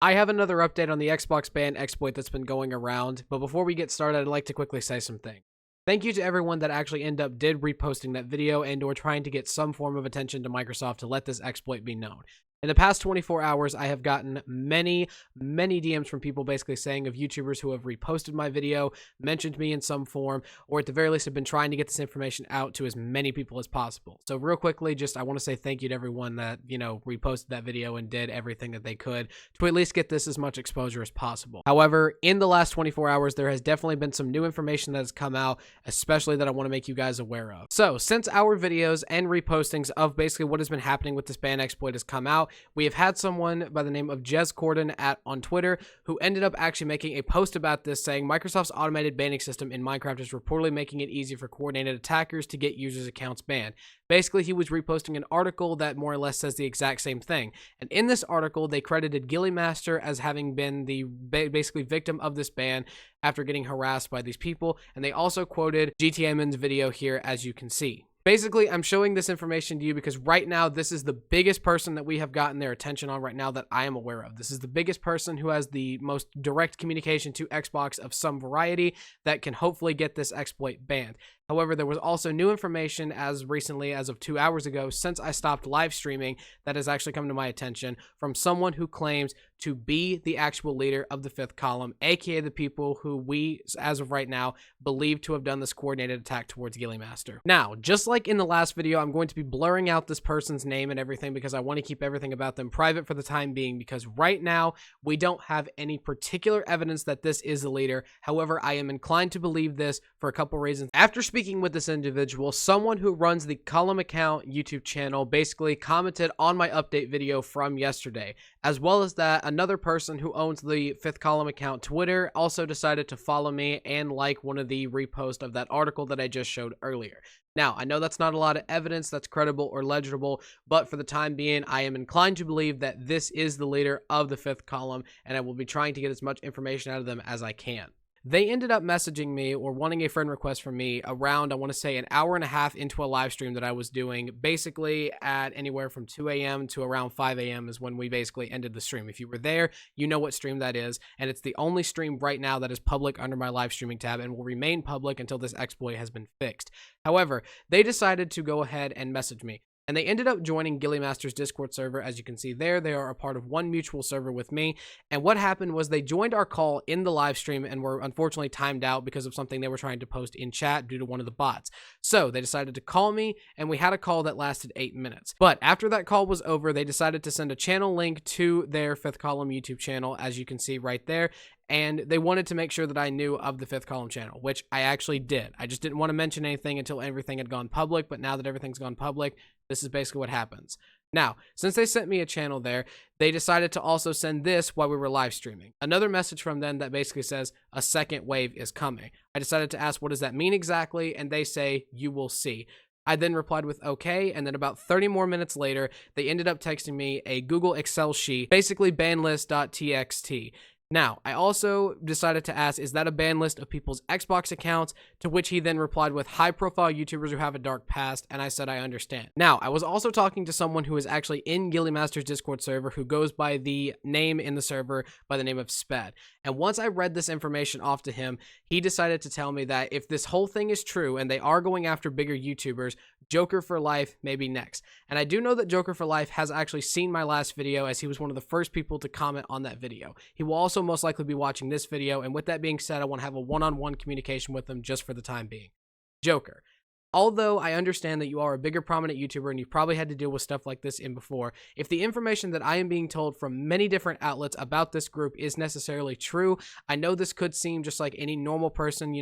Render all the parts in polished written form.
I have another update on the Xbox ban exploit that's been going around, but before we get started, I'd like to quickly say something. Thank you to everyone that actually did reposting that video and or trying to get some form of attention to Microsoft to let this exploit be known. In the past 24 hours, I have gotten many DMs from people basically saying of YouTubers who have reposted my video, mentioned me in some form, or at the very least have been trying to get this information out to as many people as possible. So real quickly, I want to say thank you to everyone that, reposted that video and did everything that they could to at least get this as much exposure as possible. However, in the last 24 hours, there has definitely been some new information that has come out, especially that I want to make you guys aware of. So since our videos and repostings of basically what has been happening with this ban exploit has come out, we have had someone by the name of Jez Corden on Twitter who ended up actually making a post about this saying Microsoft's automated banning system in Minecraft is reportedly making it easy for coordinated attackers to get users' accounts banned. Basically, he was reposting an article that more or less says the exact same thing. And in this article, they credited Gillymaster as having been the basically victim of this ban after getting harassed by these people. And they also quoted GTMN's video here, as you can see. Basically, I'm showing this information to you because right now, this is the biggest person that we have gotten their attention on right now that I am aware of. This is the biggest person who has the most direct communication to Xbox of some variety that can hopefully get this exploit banned. However, there was also new information as recently as of 2 hours ago, since I stopped live streaming, that has actually come to my attention from someone who claims to be the actual leader of the Fifth Column, aka the people who we, as of right now, believe to have done this coordinated attack towards Gillymaster. Now, just like in the last video, I'm going to be blurring out this person's name and everything because I want to keep everything about them private for the time being, because right now, we don't have any particular evidence that this is the leader. However, I am inclined to believe this for a couple reasons. After speaking with this individual, someone who runs the Column Account YouTube channel basically commented on my update video from yesterday. As well as that, another person who owns the Fifth Column Account Twitter also decided to follow me and like one of the reposts of that article that I just showed earlier. Now, I know that's not a lot of evidence that's credible or legible, but for the time being, I am inclined to believe that this is the leader of the Fifth Column, and I will be trying to get as much information out of them as I can. They ended up messaging me or wanting a friend request from me around, I want to say, an hour and a half into a live stream that I was doing, basically at anywhere from 2 a.m. to around 5 a.m. is when we basically ended the stream. If you were there, you know what stream that is, and it's the only stream right now that is public under my live streaming tab and will remain public until this exploit has been fixed. However, they decided to go ahead and message me. And they ended up joining Gillymaster's Discord server. As you can see there, they are a part of one mutual server with me. And what happened was they joined our call in the live stream and were unfortunately timed out because of something they were trying to post in chat due to one of the bots. So they decided to call me, and we had a call that lasted 8 minutes. But after that call was over, they decided to send a channel link to their Fifth Column YouTube channel, as you can see right there. And they wanted to make sure that I knew of the Fifth Column channel, which I actually did. I just didn't want to mention anything until everything had gone public, but now that everything's gone public, this is basically what happens. Now, since they sent me a channel there, they decided to also send this while we were live streaming. Another message from them that basically says, a second wave is coming. I decided to ask, what does that mean exactly? And they say, you will see. I then replied with okay, and then about 30 more minutes later, they ended up texting me a Google Excel sheet, basically banlist.txt. Now, I also decided to ask, is that a ban list of people's Xbox accounts? To which he then replied with high-profile YouTubers who have a dark past, and I said I understand. Now, I was also talking to someone who is actually in Gillymaster's Discord server who goes by the name in the server by the name of Sped. And once I read this information off to him, he decided to tell me that if this whole thing is true and they are going after bigger YouTubers, Joker for Life may be next. And I do know that Joker for Life has actually seen my last video, as he was one of the first people to comment on that video. He will also most likely be watching this video, and with that being said, I want to have a one-on-one communication with him just for the time being. Joker, although I understand that you are a bigger prominent YouTuber and you've probably had to deal with stuff like this in before, if the information that I am being told from many different outlets about this group is necessarily true, I know this could seem just like any normal person,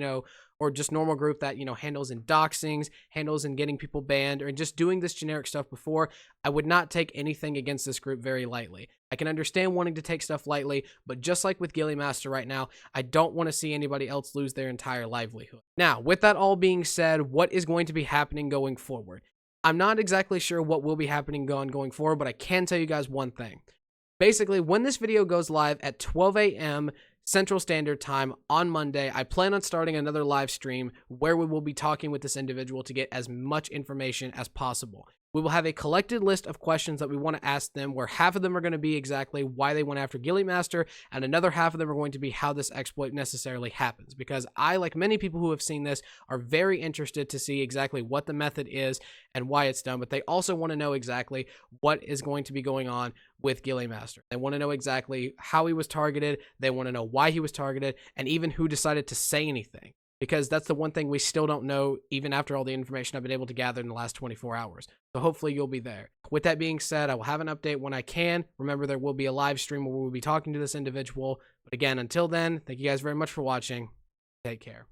or just normal group that, handles in doxings, handles in getting people banned, or just doing this generic stuff before, I would not take anything against this group very lightly. I can understand wanting to take stuff lightly, but just like with Gillymaster right now, I don't want to see anybody else lose their entire livelihood. Now, with that all being said, what is going to be happening going forward? I'm not exactly sure what will be happening going forward, but I can tell you guys one thing. Basically, when this video goes live at 12 a.m., Central Standard Time on Monday, I plan on starting another live stream where we will be talking with this individual to get as much information as possible. We will have a collected list of questions that we want to ask them, where half of them are going to be exactly why they went after Ghillie Master, and another half of them are going to be how this exploit necessarily happens. Because I, like many people who have seen this, are very interested to see exactly what the method is and why it's done, but they also want to know exactly what is going to be going on with Ghillie Master. They want to know exactly how he was targeted, they want to know why he was targeted, and even who decided to say anything. Because that's the one thing we still don't know, even after all the information I've been able to gather in the last 24 hours. So hopefully you'll be there. With that being said, I will have an update when I can. Remember, there will be a live stream where we'll be talking to this individual. But again, until then, thank you guys very much for watching. Take care.